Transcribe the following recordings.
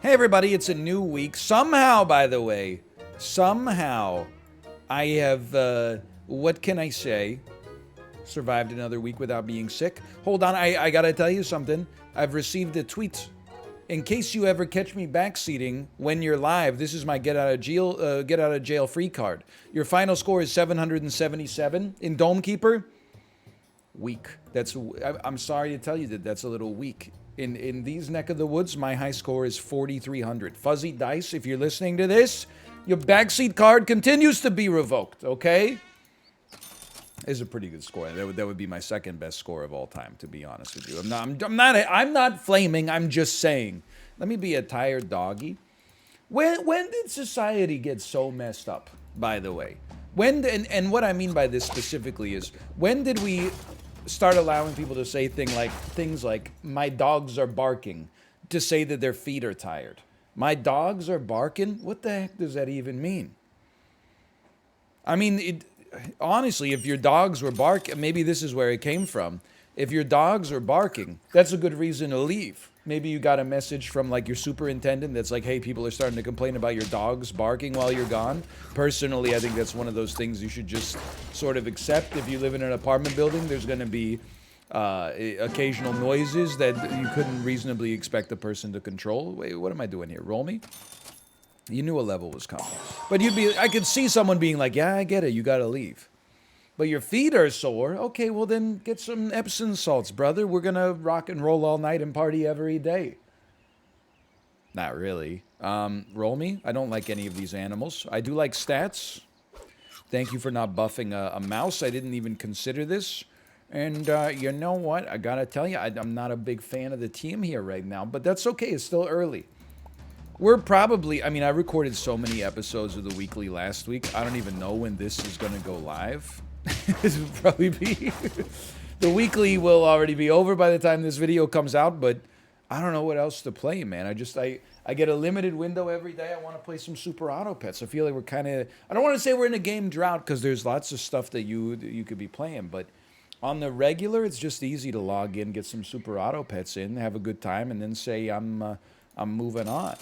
Hey everybody, it's a new week. Somehow, by the way, somehow I have, what can I say? Survived another week without being sick. Hold on, I gotta tell you something. I've received a tweet. In case you ever catch me backseating when you're live, this is my get out of jail free card. Your final score is 777 in Dome Keeper. Weak. I'm sorry to tell you that that's a little weak. In these neck of the woods, my high score is 4,300. Fuzzy Dice, if you're listening to this, your backseat card continues to be revoked, okay? Is a pretty good score. That would be my second best score of all time, to be honest with you. I'm not flaming, I'm just saying. Let me be a tired doggy. When did society get so messed up, by the way? And what I mean by this specifically is, when did we start allowing people to say things like my dogs are barking to say that their feet are tired? My dogs are barking? What the heck does that even mean? I mean, honestly, if your dogs were barking, maybe this is where it came from. If your dogs are barking, that's a good reason to leave. Maybe you got a message from like your superintendent that's like, hey, people are starting to complain about your dogs barking while you're gone. Personally, I think that's one of those things you should just sort of accept. If you live in an apartment building, there's going to be occasional noises that you couldn't reasonably expect a person to control. Wait, what am I doing here? Roll me? You knew a level was coming. But I could see someone being like, yeah, I get it, you gotta leave. But your feet are sore. Okay, well then get some Epsom salts, brother. We're gonna rock and roll all night and party every day. Not really. Roll me. I don't like any of these animals. I do like stats. Thank you for not buffing a mouse. I didn't even consider this. And you know what? I gotta tell you, I'm not a big fan of the team here right now. But that's okay. It's still early. We're probably, I mean, I recorded so many episodes of the weekly last week. I don't even know when this is going to go live. This will probably be, the weekly will already be over by the time this video comes out, but I don't know what else to play, man. I get a limited window every day. I want to play some Super Auto Pets. I feel like we're kind of, I don't want to say we're in a game drought because there's lots of stuff that you could be playing, but on the regular, it's just easy to log in, get some Super Auto Pets in, have a good time, and then say I'm moving on.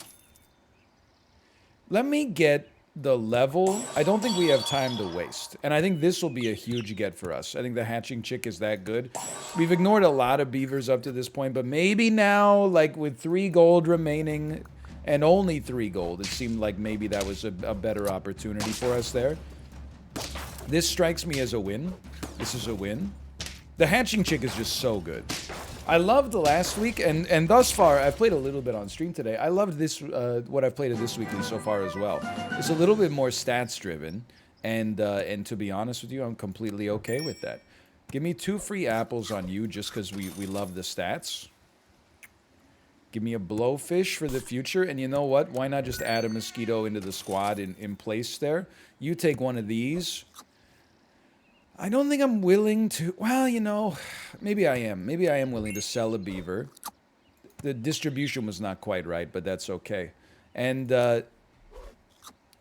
Let me get the level. I don't think we have time to waste. And I think this will be a huge get for us. I think the hatching chick is that good. We've ignored a lot of beavers up to this point, but maybe now, like with 3 gold remaining and only 3 gold, it seemed like maybe that was a better opportunity for us there. This strikes me as a win. This is a win. The hatching chick is just so good. I loved the last week, and thus far, I've played a little bit on stream today. I loved this, what I've played of this weekly so far as well. It's a little bit more stats-driven, and to be honest with you, I'm completely okay with that. Give me 2 free apples on you just because we love the stats. Give me a blowfish for the future, and you know what? Why not just add a mosquito into the squad in place there? You take one of these. I don't think I'm willing to, well, you know, maybe I am. Maybe I am willing to sell a beaver. The distribution was not quite right, but that's okay. And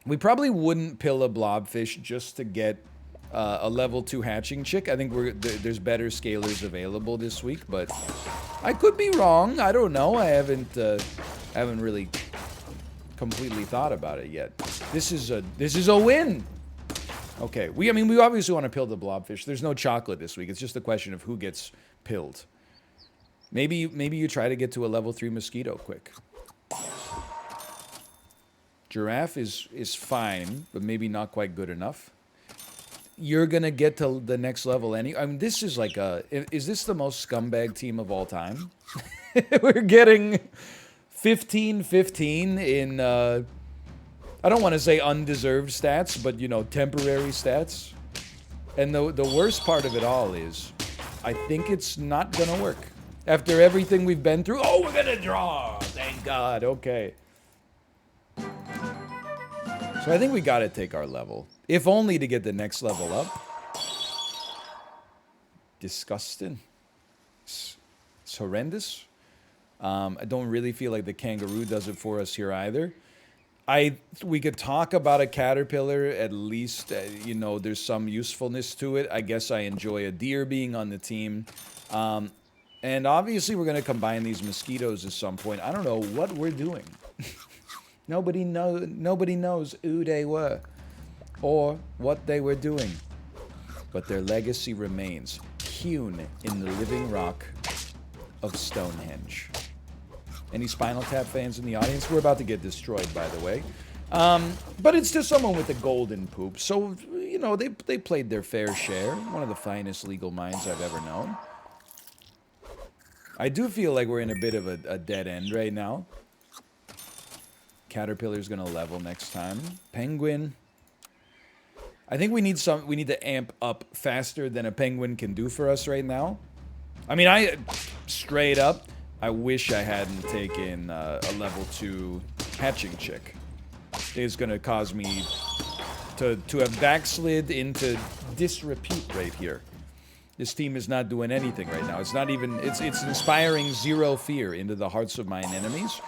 we probably wouldn't pill a blobfish just to get a level 2 hatching chick. I think there's better scalers available this week, but I could be wrong. I don't know. I haven't really completely thought about it yet. This is a win. Okay, I mean, we obviously want to pill the blobfish. There's no chocolate this week. It's just a question of who gets pilled. Maybe you try to get to a level 3 mosquito quick. Giraffe is fine, but maybe not quite good enough. You're gonna get to the next level I mean, this is like is this the most scumbag team of all time? We're getting 15-15 in, I don't want to say undeserved stats, but, you know, temporary stats. And the worst part of it all is, I think it's not going to work. After everything we've been through, oh, we're going to draw! Thank God, okay. So I think we got to take our level. If only to get the next level up. Disgusting. It's horrendous. I don't really feel like the kangaroo does it for us here either. We could talk about a caterpillar, at least, you know, there's some usefulness to it. I guess I enjoy a deer being on the team. And obviously we're going to combine these mosquitoes at some point. I don't know what we're doing. Nobody knows who they were or what they were doing. But their legacy remains hewn in the living rock of Stonehenge. Any Spinal Tap fans in the audience? We're about to get destroyed, by the way. But it's just someone with a golden poop. So, you know, they played their fair share. One of the finest legal minds I've ever known. I do feel like we're in a bit of a dead end right now. Caterpillar's gonna level next time. Penguin. I think we need to amp up faster than a penguin can do for us right now. I mean, straight up, I wish I hadn't taken a level 2 hatching chick. It's gonna cause me to have backslid into disrepute right here. This team is not doing anything right now. It's not even, it's inspiring zero fear into the hearts of mine enemies.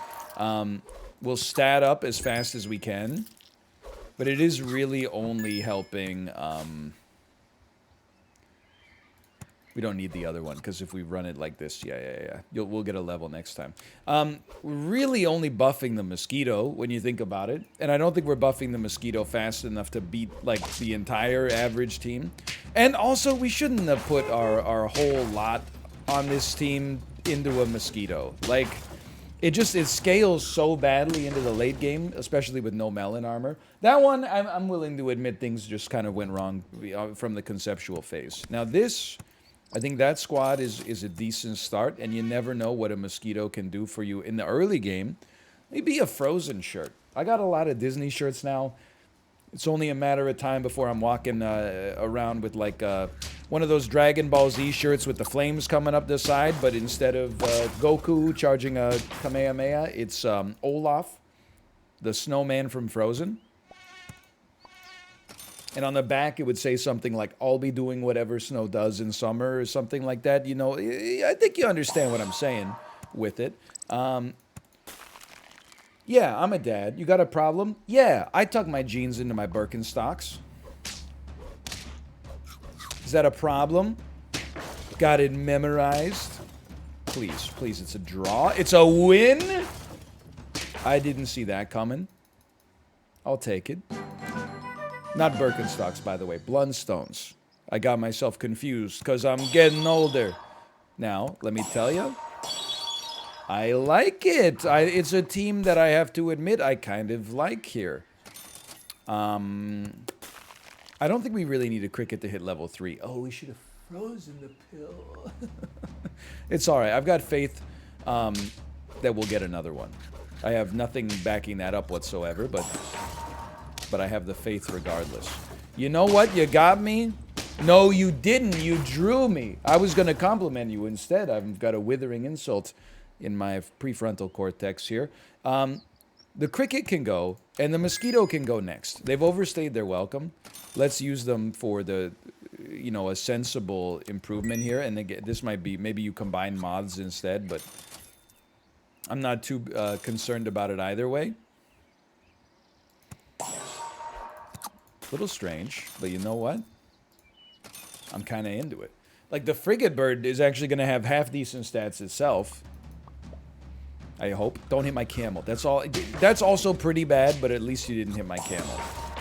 We'll stat up as fast as we can, but it is really only helping, we don't need the other one, because if we run it like this, yeah. We'll get a level next time. We're really only buffing the mosquito, when you think about it. And I don't think we're buffing the mosquito fast enough to beat, like, the entire average team. And also, we shouldn't have put our whole lot on this team into a mosquito. Like, it scales so badly into the late game, especially with no melon armor. That one, I'm willing to admit things just kind of went wrong from the conceptual phase. Now this, I think that squad is a decent start, and you never know what a mosquito can do for you in the early game. Maybe a Frozen shirt. I got a lot of Disney shirts now. It's only a matter of time before I'm walking around with like one of those Dragon Ball Z shirts with the flames coming up the side, but instead of Goku charging a Kamehameha, it's Olaf, the snowman from Frozen. And on the back, it would say something like, I'll be doing whatever snow does in summer, or something like that. You know, I think you understand what I'm saying with it. Yeah, I'm a dad. You got a problem? Yeah, I tuck my jeans into my Birkenstocks. Is that a problem? Got it memorized? Please, please, it's a draw. It's a win? I didn't see that coming. I'll take it. Not Birkenstocks, by the way. Blundstones. I got myself confused because I'm getting older. Now, let me tell you, I like it. It's a team that I have to admit I kind of like here. I don't think we really need a cricket to hit level 3. Oh, we should have frozen the pill. It's all right. I've got faith that we'll get another one. I have nothing backing that up whatsoever, but I have the faith regardless. You know what? You got me? No, you didn't. You drew me. I was going to compliment you instead. I've got a withering insult in my prefrontal cortex here. The cricket can go, and the mosquito can go next. They've overstayed their welcome. Let's use them for the, you know, a sensible improvement here. And again, this might be, maybe you combine moths instead, but I'm not too concerned about it either way. Little strange, but you know what? I'm kind of into it. Like, the frigate bird is actually going to have half-decent stats itself. I hope. Don't hit my camel. That's all. That's also pretty bad, but at least you didn't hit my camel.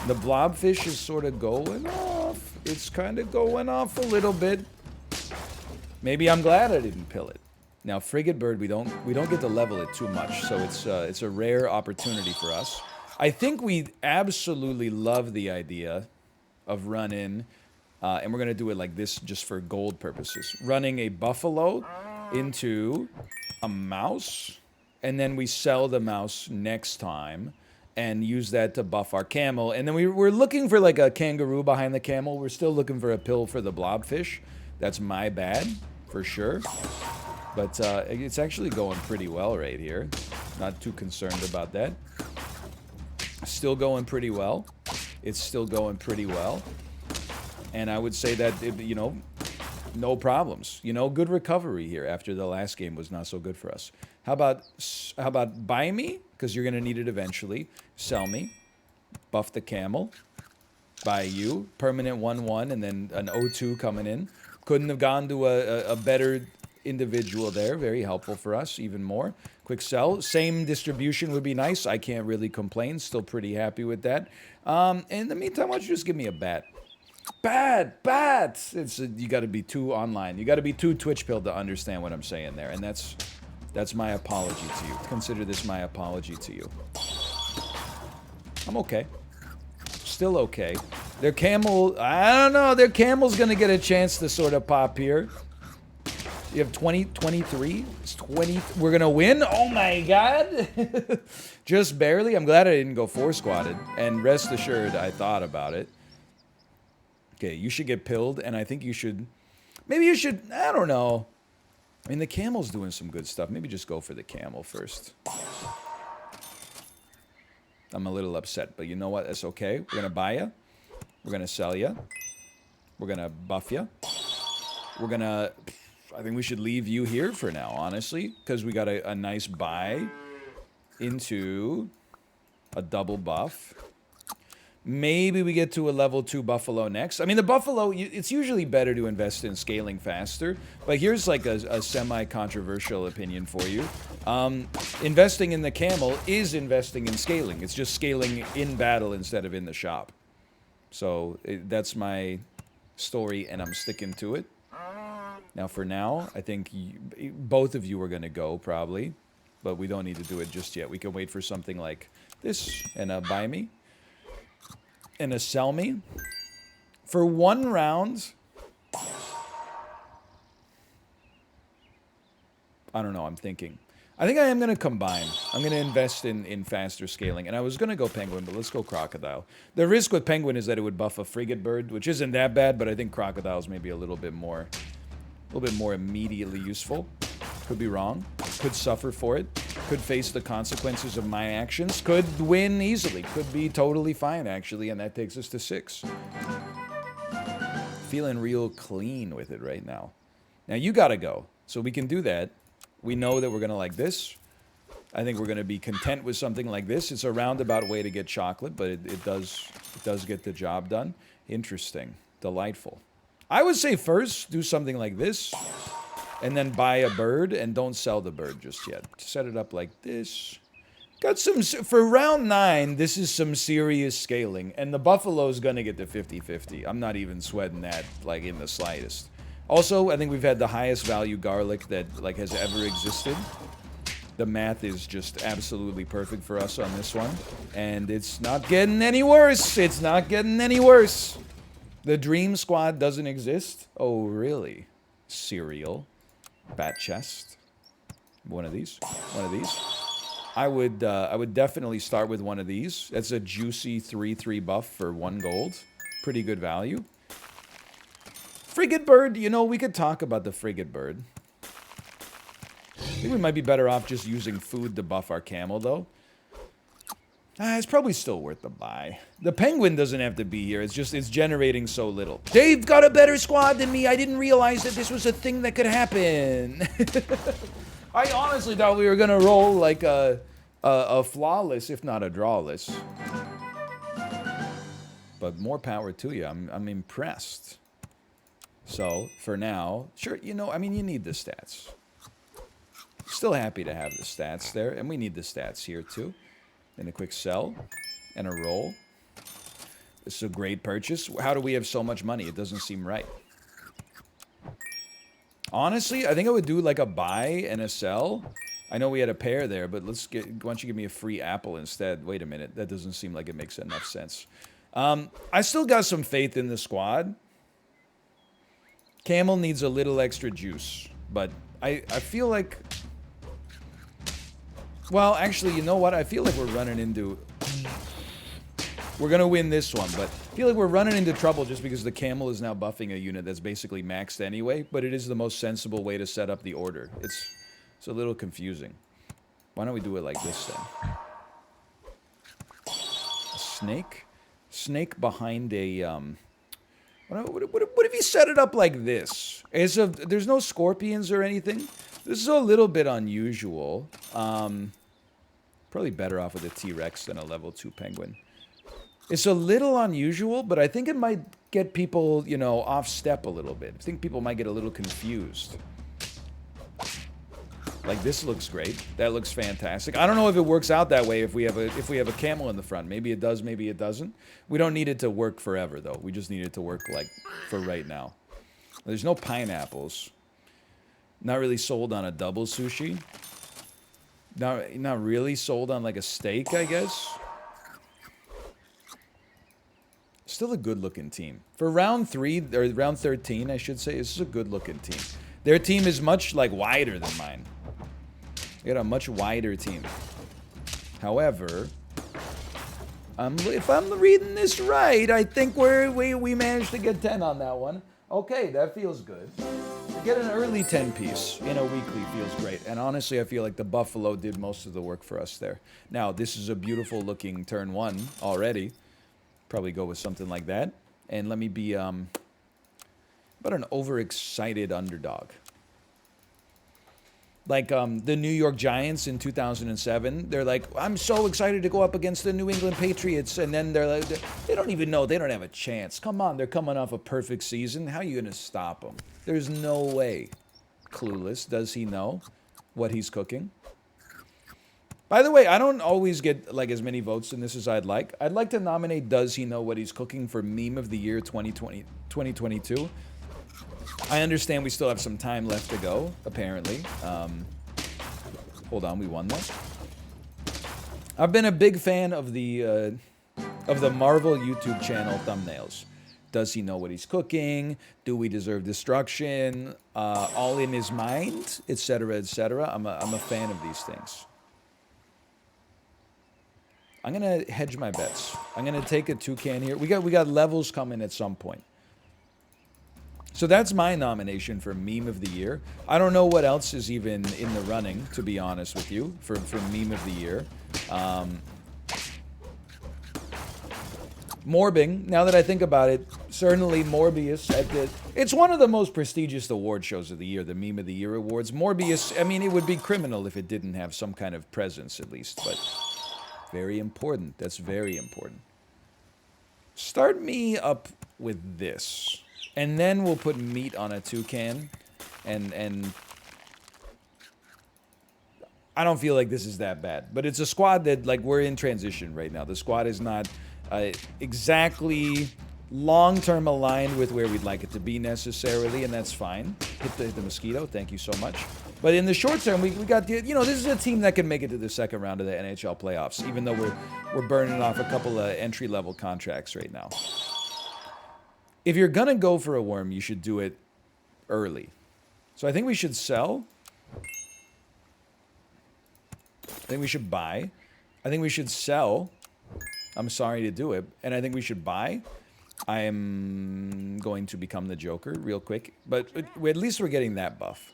The blobfish is sort of going off. It's kind of going off a little bit. Maybe I'm glad I didn't pill it. Now, frigate bird, we don't get to level it too much, so it's a rare opportunity for us. I think we absolutely love the idea of running, and we're going to do it like this just for gold purposes. Running a buffalo into a mouse, and then we sell the mouse next time and use that to buff our camel. And then we're looking for like a kangaroo behind the camel. We're still looking for a pill for the blobfish. That's my bad, for sure. But it's actually going pretty well right here. Not too concerned about that. Still going pretty well. It's still going pretty well. And I would say that, you know, no problems. You know, good recovery here after the last game was not so good for us. How about buy me? Because you're going to need it eventually. Sell me. Buff the camel. Buy you. Permanent 1-1 and then an 0-2 coming in. Couldn't have gone to a better individual there. Very helpful for us, even more. Quick sell. Same distribution would be nice. I can't really complain. Still pretty happy with that. In the meantime, why don't you just give me a bat? Bat! You got to be too online. You got to be too Twitch-pilled to understand what I'm saying there. And that's my apology to you. Consider this my apology to you. I'm okay. Still okay. Their camel, I don't know. Their camel's going to get a chance to sort of pop here. You have 23? It's 20. We're going to win? Oh my god. Just barely. I'm glad I didn't go 4-squatted. And rest assured, I thought about it. Okay, you should get pilled, and I think you should... Maybe you should... I don't know. I mean, the camel's doing some good stuff. Maybe just go for the camel first. I'm a little upset, but you know what? That's okay. We're going to buy you. We're going to sell you. We're going to buff you. We're going to... I think we should leave you here for now, honestly, because we got a nice buy into a double buff. Maybe we get to a level 2 Buffalo next. I mean, the Buffalo, it's usually better to invest in scaling faster, but here's like a semi-controversial opinion for you. Investing in the camel is investing in scaling. It's just scaling in battle instead of in the shop. So that's my story, and I'm sticking to it. Now, for now, I think both of you are going to go, probably. But we don't need to do it just yet. We can wait for something like this and a buy me. And a sell me. For 1 round... I don't know, I'm thinking. I think I am going to combine. I'm going to invest in faster scaling. And I was going to go penguin, but let's go crocodile. The risk with penguin is that it would buff a frigate bird, which isn't that bad, but I think crocodile's maybe a little bit more immediately useful. Could be wrong. Could suffer for it. Could face the consequences of my actions. Could win easily. Could be totally fine, actually, and that takes us to 6. Feeling real clean with it right now. Now, you gotta go. So we can do that. We know that we're gonna like this. I think we're gonna be content with something like this. It's a roundabout way to get chocolate, but it does get the job done. Interesting. Delightful. I would say first, do something like this, and then buy a bird, and don't sell the bird just yet. Set it up like this. Got some, for round 9, this is some serious scaling, and the Buffalo's gonna get to 50-50. I'm not even sweating that, like, in the slightest. Also, I think we've had the highest value garlic that, like, has ever existed. The math is just absolutely perfect for us on this one, and it's not getting any worse. It's not getting any worse. The Dream Squad doesn't exist? Oh, really? Cereal. Bat chest. One of these. One of these. I would definitely start with one of these. That's a juicy 3/3 buff for 1 gold. Pretty good value. Frigate bird, you know, we could talk about the frigate bird. I think we might be better off just using food to buff our camel, though. It's probably still worth the buy. The penguin doesn't have to be here. It's just, it's generating so little. They've got a better squad than me. I didn't realize that this was a thing that could happen. I honestly thought we were going to roll like a flawless, if not a drawless. But more power to you. I'm impressed. So, for now, sure, you know, I mean, you need the stats. Still happy to have the stats there. And we need the stats here, too. And a quick sell. And a roll. This is a great purchase. How do we have so much money? It doesn't seem right. Honestly, I think I would do like a buy and a sell. I know we had a pair there, but let's get... Why don't you give me a free apple instead? Wait a minute. That doesn't seem like it makes enough sense. I still got some faith in the squad. Camel needs a little extra juice. But I feel like... Well, actually, you know what? I feel like we're running into... We're going to win this one, but I feel like we're running into trouble just because the camel is now buffing a unit that's basically maxed anyway, but it is the most sensible way to set up the order. It's a little confusing. Why don't we do it like this, then? A snake? Snake behind a... What if you set it up like this? There's no scorpions or anything. This is a little bit unusual. Probably better off with a T-Rex than a level 2 penguin. It's a little unusual, but I think it might get people, you know, off step a little bit. I think people might get a little confused. Like, this looks great. That looks fantastic. I don't know if it works out that way if we have a camel in the front. Maybe it does, maybe it doesn't. We don't need it to work forever, though. We just need it to work, like, for right now. There's no pineapples. Not really sold on a double sushi. Not really sold on, like, a steak, I guess. Still a good-looking team. For round 3, or round 13, I should say, this is a good-looking team. Their team is much, like, wider than mine. They got a much wider team. However, if I'm reading this right, I think we managed to get 10 on that one. Okay, that feels good. To get an early 10-piece in a weekly feels great. And honestly, I feel like the Buffalo did most of the work for us there. Now, this is a beautiful-looking turn 1 already. Probably go with something like that. And let me be, about an overexcited underdog. Like, the New York Giants in 2007, they're like, I'm so excited to go up against the New England Patriots. And then they're like, they don't even know. They don't have a chance. Come on, they're coming off a perfect season. How are you going to stop them? There's no way. Clueless. Does he know what he's cooking? By the way, I don't always get, like, as many votes in this as I'd like. I'd like to nominate Does He Know What He's Cooking for Meme of the Year 2022. I understand we still have some time left to go, apparently. Hold on, we won that. I've been a big fan of the Marvel YouTube channel thumbnails. Does he know what he's cooking? Do we deserve destruction? All in his mind, etc., etc. I'm a fan of these things. I'm gonna hedge my bets. I'm gonna take a toucan here. We got levels coming at some point. So that's my nomination for Meme of the Year. I don't know what else is even in the running, to be honest with you, for Meme of the Year. Morbing, now that I think about it, certainly Morbius it's one of the most prestigious award shows of the year, the Meme of the Year Awards. Morbius, I mean, it would be criminal if it didn't have some kind of presence at least, but very important. That's very important. Start me up with this. And then we'll put meat on a toucan. And I don't feel like this is that bad. But it's a squad that, like, we're in transition right now. The squad is not exactly long-term aligned with where we'd like it to be necessarily, and that's fine. Hit the mosquito. Thank you so much. But in the short term, we got the, this is a team that can make it to the second round of the NHL playoffs, even though we're burning off a couple of entry-level contracts right now. If you're going to go for a worm, you should do it early. So I think we should sell. I think we should buy. I think we should sell. I'm sorry to do it. And I think we should buy. I am going to become the Joker real quick. But at least we're getting that buff.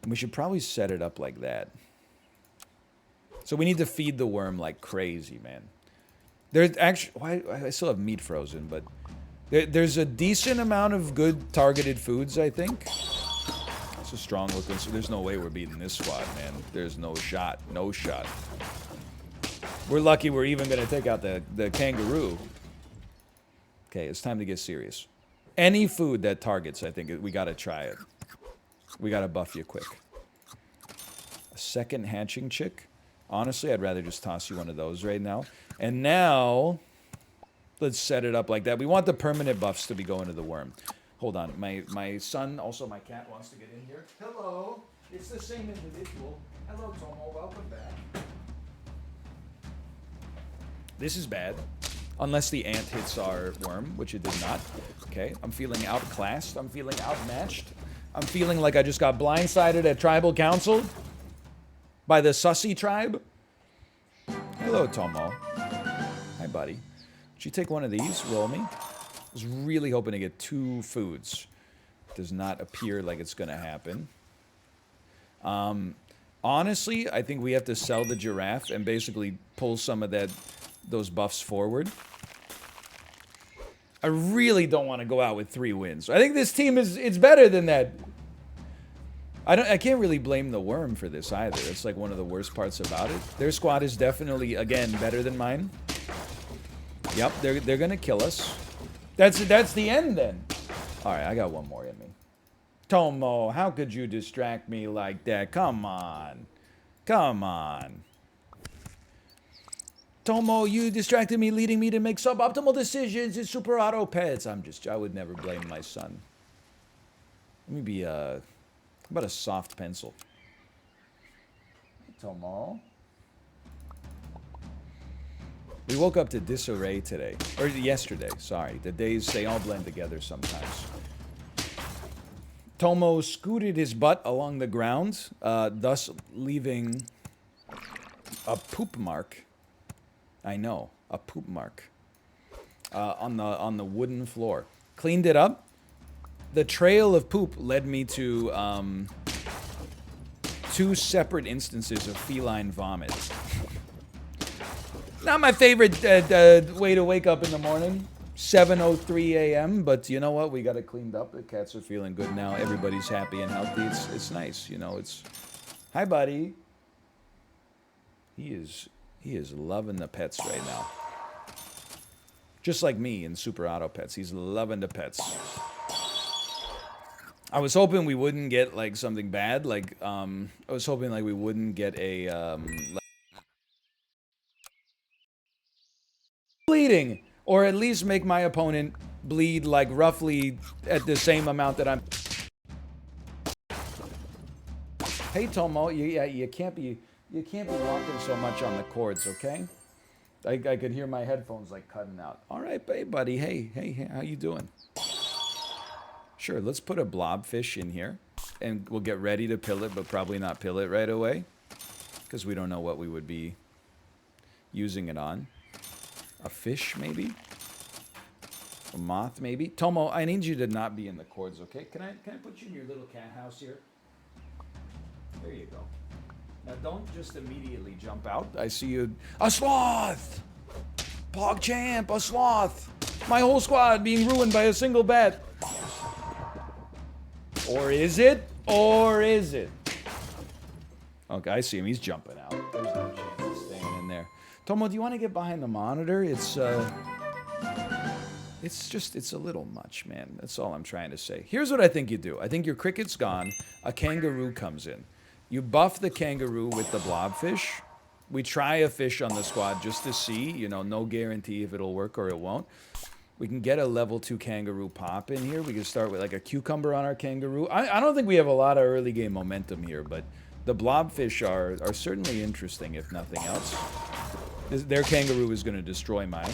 And we should probably set it up like that. So we need to feed the worm like crazy, man. There's actually... I still have meat frozen, but... There's a decent amount of good targeted foods, I think. It's a strong looking, so there's no way we're beating this squad, man. There's no shot. No shot. We're lucky we're even going to take out the kangaroo. Okay, it's time to get serious. Any food that targets, I think, we got to try it. We got to buff you quick. A second hatching chick? Honestly, I'd rather just toss you one of those right now. And now... let's set it up like that. We want the permanent buffs to be going to the worm. Hold on. My son, also my cat, wants to get in here. Hello. It's the same individual. Hello, Tomo. Welcome back. This is bad. Unless the ant hits our worm, which it did not. Okay. I'm feeling outclassed. I'm feeling outmatched. I'm feeling like I just got blindsided at Tribal Council by the Sussy tribe. Hello, Tomo. Hi, buddy. Should you take one of these? Roll me. I was really hoping to get 2 foods. Does not appear like it's going to happen. Honestly, I think we have to sell the giraffe and basically pull some of those buffs forward. I really don't want to go out with 3 wins. I think this team it's better than that. I can't really blame the worm for this either. It's like one of the worst parts about it. Their squad is definitely, again, better than mine. Yep, they're gonna kill us. That's the end then. All right, I got one more in me. Tomo, how could you distract me like that? Come on. Come on. Tomo, you distracted me, leading me to make suboptimal decisions in Super Auto Pets. I would never blame my son. Let me be, how about a soft pencil? Hey, Tomo. We woke up to disarray today. Or yesterday, sorry. The days, they all blend together sometimes. Tomo scooted his butt along the ground, thus leaving a poop mark. I know, a poop mark on the wooden floor. Cleaned it up. The trail of poop led me to 2 separate instances of feline vomit. Not my favorite way to wake up in the morning. 7:03 a.m. But you know what? We got it cleaned up. The cats are feeling good now. Everybody's happy and healthy. It's nice. You know, it's... Hi, buddy. He is loving the pets right now. Just like me in Super Auto Pets. He's loving the pets. I was hoping we wouldn't get, like, something bad. Like, I was hoping, like, we wouldn't get a, bleeding. Or at least make my opponent bleed, like, roughly at the same amount that I'm... Hey, Tomo, you can't be walking so much on the cords, okay? I could hear my headphones, like, cutting out. All right, hey, buddy. Hey, how you doing? Sure, let's put a blobfish in here, and we'll get ready to pill it, but probably not pill it right away, because we don't know what we would be using it on. A fish, maybe? A moth, maybe? Tomo, I need you to not be in the cords, okay? Can I put you in your little cat house here? There you go. Now, don't just immediately jump out. I see you. A sloth! PogChamp, a sloth! My whole squad being ruined by a single bat. Or is it? Or is it? Okay, I see him. He's jumping out. There's no chance of staying in there. Tomo, do you want to get behind the monitor? It's a little much, man. That's all I'm trying to say. Here's what I think you do. I think your cricket's gone. A kangaroo comes in. You buff the kangaroo with the blobfish. We try a fish on the squad just to see. You know, no guarantee if it'll work or it won't. We can get a level 2 kangaroo pop in here. We can start with like a cucumber on our kangaroo. I don't think we have a lot of early game momentum here, but the blobfish are certainly interesting, if nothing else. Their kangaroo is going to destroy mine.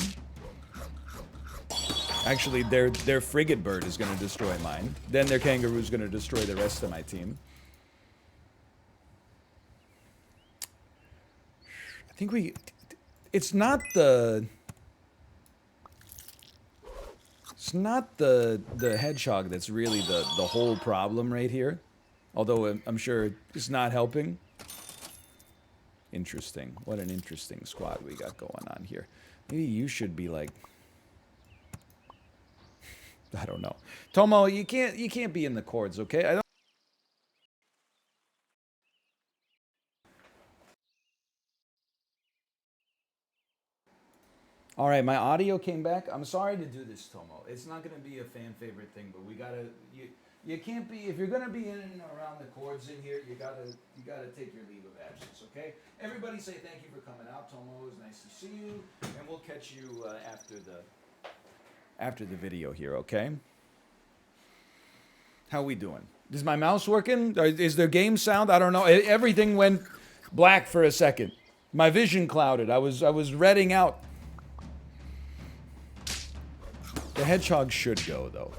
Actually, their frigate bird is going to destroy mine. Then their kangaroo is going to destroy the rest of my team. I think it's not the hedgehog that's really the whole problem right here. Although I'm sure it's not helping. Interesting. What an interesting squad we got going on here. Maybe you should be like... I don't know. Tomo, you can't be in the cords, okay? I don't... All right, my audio came back. I'm sorry to do this, Tomo. It's not going to be a fan favorite thing, but we gotta. You can't be, if you're going to be in and around the cords in here. You gotta take your leave of absence, okay? Everybody say thank you for coming out. Tomo, it was nice to see you, and we'll catch you after the video here, okay? How we doing? Is my mouse working? Is there game sound? I don't know. Everything went black for a second. My vision clouded. I was redding out. The hedgehog should go, though.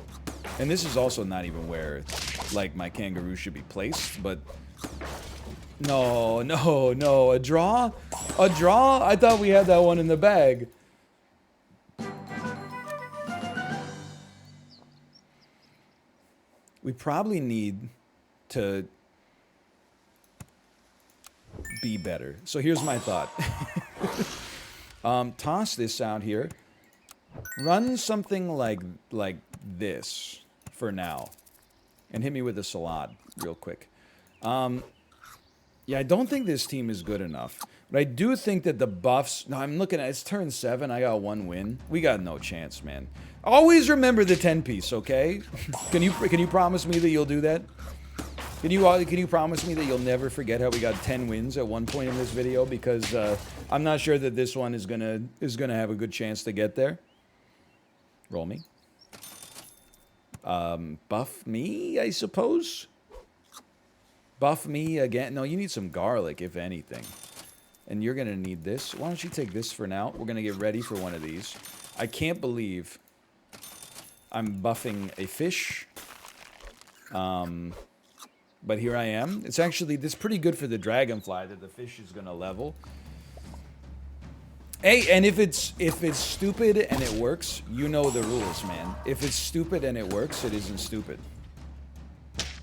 And this is also not even where, like, my kangaroo should be placed, but... No. A draw? A draw? I thought we had that one in the bag. We probably need to be better. So here's my thought. Toss this out here. Run something like this for now. And hit me with a salad real quick. Yeah, I don't think this team is good enough. But I do think that the buffs... No, I'm looking at... It's turn 7. I got 1 win. We got no chance, man. Always remember the 10-piece, okay? Can you promise me that you'll do that? Can you promise me that you'll never forget how we got 10 wins at one point in this video? Because I'm not sure that this one is gonna have a good chance to get there. Roll me. Buff me, I suppose. Buff me again. No, you need some garlic, if anything. And you're gonna need this. Why don't you take this for now? We're gonna get ready for one of these. I can't believe I'm buffing a fish. But here I am. It's actually, this pretty good for the dragonfly that the fish is gonna level. Hey, and if it's stupid and it works, you know the rules, man. If it's stupid and it works, it isn't stupid.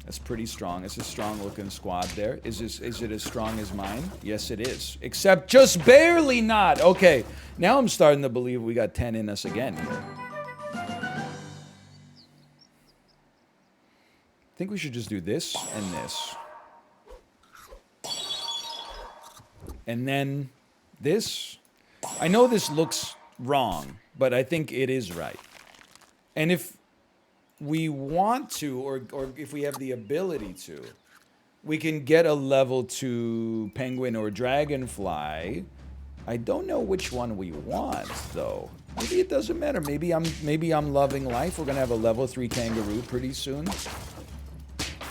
That's pretty strong. It's a strong looking squad there. Is it as strong as mine? Yes, it is. Except just barely not. Okay, now I'm starting to believe we got 10 in us again here. I think we should just do this and this. And then this. I know this looks wrong, but I think it is right. And if we want to, or if we have the ability to, we can get a level 2 penguin or dragonfly. I don't know which one we want, though. Maybe it doesn't matter. Maybe I'm loving life. We're gonna have a level 3 kangaroo pretty soon.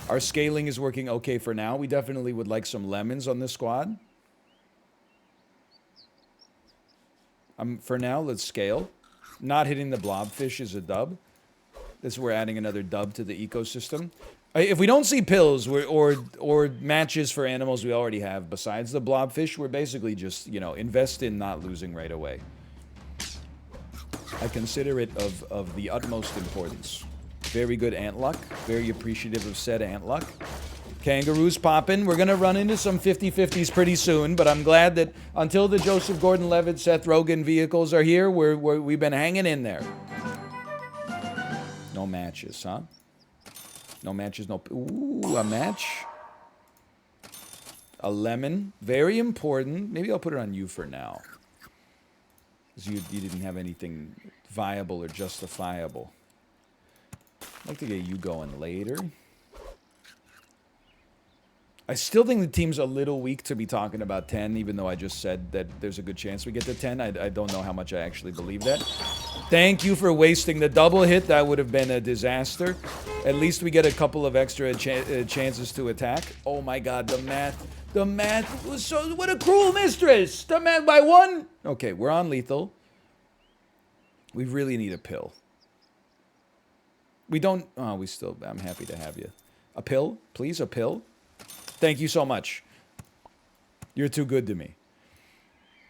Our scaling is working okay for now. We definitely would like some lemons on this squad. For now, let's scale. Not hitting the blobfish is a dub. We're adding another dub to the ecosystem. If we don't see pills or matches for animals we already have besides the blobfish, we're basically just, you know, invest in not losing right away. I consider it of the utmost importance. Very good ant luck. Very appreciative of said ant luck. Kangaroos popping. We're going to run into some 50-50s pretty soon, but I'm glad that until the Joseph Gordon-Levitt, Seth Rogen vehicles are here, we've been hanging in there. No matches, huh? No matches, no... Ooh, a match. A lemon. Very important. Maybe I'll put it on you for now. Because you didn't have anything viable or justifiable. I'd like to get you going later. I still think the team's a little weak to be talking about 10, even though I just said that there's a good chance we get to 10. I don't know how much I actually believe that. Thank you for wasting the double hit. That would have been a disaster. At least we get a couple of extra chances to attack. Oh my god, the math. The math was so... What a cruel mistress! The math by 1? Okay, we're on lethal. We really need a pill. We don't... Oh, we still... I'm happy to have you. A pill? Please, a pill? Thank you so much. You're too good to me.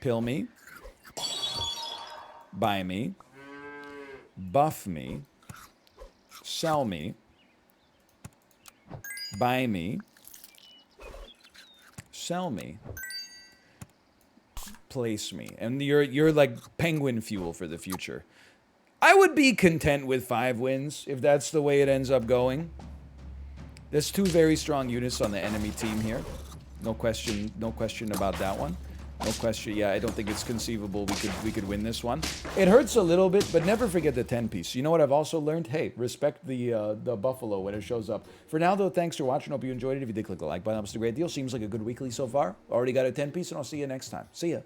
Pill me. Buy me. Buff me. Sell me. Buy me. Sell me. Place me. And you're like penguin fuel for the future. I would be content with 5 wins if that's the way it ends up going. There's 2 very strong units on the enemy team here. No question about that one. No question. Yeah, I don't think it's conceivable we could win this one. It hurts a little bit, but never forget the 10-piece. You know what I've also learned? Hey, respect the buffalo when it shows up. For now, though, thanks for watching. Hope you enjoyed it. If you did, click the like button. That was a great deal. Seems like a good weekly so far. Already got a 10-piece, and I'll see you next time. See ya.